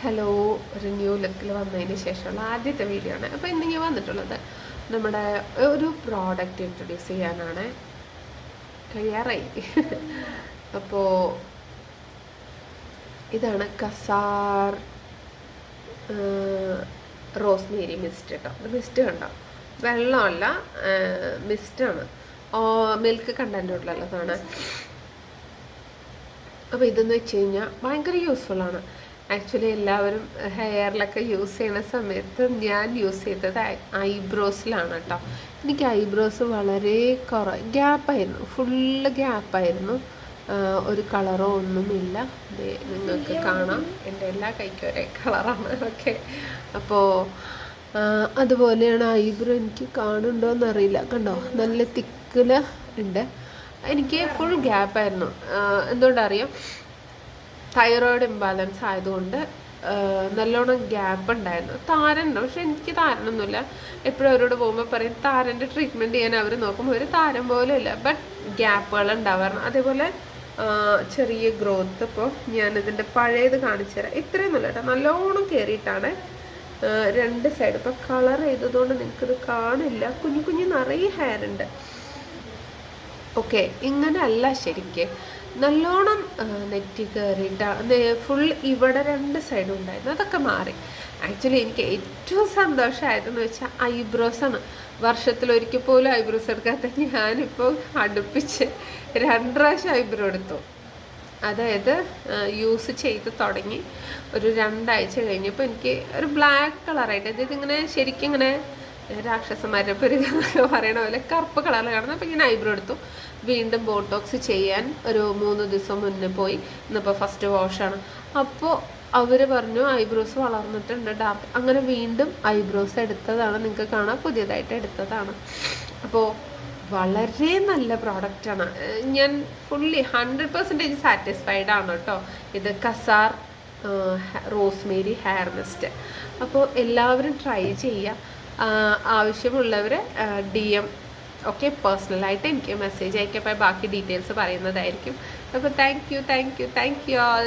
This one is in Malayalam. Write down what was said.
ഹലോ, ഒരു ന്യൂ ലുക്കിൽ വന്നതിന് ശേഷമുള്ള ആദ്യത്തെ വീഡിയോ ആണ്. അപ്പോൾ ഇന്ന് ഞാൻ വന്നിട്ടുള്ളത് നമ്മുടെ ഒരു പ്രോഡക്റ്റ് ഇൻട്രൊഡ്യൂസ് ചെയ്യാനാണ്. കഴിയാറായി. അപ്പോൾ ഇതാണ് കസാർ റോസ്മേരി മിസ്റ്റ് കേട്ടോ. ഇത് മിസ്റ്റ് കണ്ടോ, വെള്ളമല്ല, മിസ്റ്റാണ്. മിൽക്ക് കണ്ടൻറ്റുള്ളതാണ്. അപ്പോൾ ഇതെന്ന് വെച്ച് കഴിഞ്ഞാൽ ഭയങ്കര യൂസ്ഫുള്ളാണ്. ആക്ച്വലി എല്ലാവരും ഹെയറിലൊക്കെ യൂസ് ചെയ്യുന്ന സമയത്ത് ഞാൻ യൂസ് ചെയ്തത് ഐബ്രോസിലാണ് കേട്ടോ. എനിക്ക് ഐബ്രോസ് വളരെ ഗ്യാപ്പായിരുന്നു, ഫുള്ള് ഗ്യാപ്പായിരുന്നു. ഒരു കളറോ ഒന്നുമില്ല. നിങ്ങൾക്ക് കാണാം, എൻ്റെ എല്ലാ കൈക്കും ഒരേ കളറാണ്. ഓക്കെ, അപ്പോൾ അതുപോലെയാണ് ഐബ്രോ. എനിക്ക് കാണുന്നുണ്ടോ എന്നറിയില്ല, കണ്ടോ, നല്ല തിക്കിൽ ഉണ്ട്. എനിക്ക് ഫുൾ ഗ്യാപ്പായിരുന്നു. എന്തുകൊണ്ടറിയാം, തൈറോയിഡ് ഇംബാലൻസ് ആയതുകൊണ്ട് നല്ലോണം ഗ്യാപ്പ് ഉണ്ടായിരുന്നു. താരനുണ്ട്, പക്ഷെ എനിക്ക് താരനൊന്നുമില്ല. എപ്പോഴും അവരോട് പോകുമ്പോൾ പറയും താരൻ്റെ ട്രീറ്റ്മെൻറ്റ് ചെയ്യാൻ അവർ നോക്കുമ്പോൾ ഒരു താരം പോലും ഇല്ല, ബട്ട് ഗ്യാപ്പുകൾ ഉണ്ടാവാറുണ്ട്. അതേപോലെ ചെറിയ ഗ്രോത്ത്. ഇപ്പോൾ ഞാനിതിൻ്റെ പഴയത് കാണിച്ചു തരാം. ഇത്രയൊന്നുമില്ല കേട്ടോ, നല്ലോണം കയറിയിട്ടാണ് രണ്ട് സൈഡ്. ഇപ്പോൾ കളർ ചെയ്തതുകൊണ്ട് നിങ്ങൾക്കിത് കാണില്ല, കുഞ്ഞു കുഞ്ഞു നിറയെ ഹെയർ ഉണ്ട്. ഓക്കെ, ഇങ്ങനെയല്ല ശരിക്ക്. നല്ലോണം നെറ്റി കയറിയിട്ട് ഫുൾ ഇവിടെ രണ്ട് സൈഡും ഉണ്ടായിരുന്നു, അതൊക്കെ മാറി. ആക്ച്വലി എനിക്ക് ഏറ്റവും സന്തോഷമായതെന്ന് വെച്ചാൽ ഐബ്രോസാണ്. വർഷത്തിലൊരിക്കൽ പോലും ഐബ്രോസ് എടുക്കാത്ത ഞാനിപ്പോൾ അടുപ്പിച്ച് 2 പ്രാവശ്യം ഐബ്രോ എടുത്തു. അതായത് യൂസ് ചെയ്ത് തുടങ്ങി ഒരു 2 ആഴ്ച കഴിഞ്ഞപ്പോൾ എനിക്ക് ഒരു ബ്ലാക്ക് കളറായിട്ട്, ഇതിങ്ങനെ ശരിക്കും ഇങ്ങനെ രാക്ഷസന്മാരുടെ പെരുക പറയണ പോലെ കറുപ്പ് കളറിൽ കാണുന്നത്. അപ്പോൾ ഞാൻ ഐബ്രോ എടുത്തു. വീണ്ടും ബോട്ടോക്സ് ചെയ്യാൻ ഒരു 3 ദിവസം മുന്നേ പോയി. ഇന്നിപ്പോൾ ഫസ്റ്റ് വാഷാണ്. അപ്പോൾ അവർ പറഞ്ഞു ഐബ്രോസ് വളർന്നിട്ടുണ്ട് ഡാർക്ക്. അങ്ങനെ വീണ്ടും ഐബ്രോസ് എടുത്തതാണ്, നിങ്ങൾക്ക് കാണാം, പുതിയതായിട്ട് എടുത്തതാണ്. അപ്പോൾ വളരെ നല്ല പ്രോഡക്റ്റാണ്. ഞാൻ ഫുള്ളി 100% സാറ്റിസ്ഫൈഡ് ആണ് കേട്ടോ. ഇത് കസാർ റോസ്മേരി ഹെയർ മിസ്റ്റ്. അപ്പോൾ എല്ലാവരും ട്രൈ ചെയ്യുക. ആവശ്യമുള്ളവർ DM ഓക്കെ പേഴ്സണലായിട്ട് എനിക്ക് മെസ്സേജ് അയക്കപ്പോൾ ബാക്കി ഡീറ്റെയിൽസ് പറയുന്നതായിരിക്കും. അപ്പോൾ താങ്ക് യു ആൾ.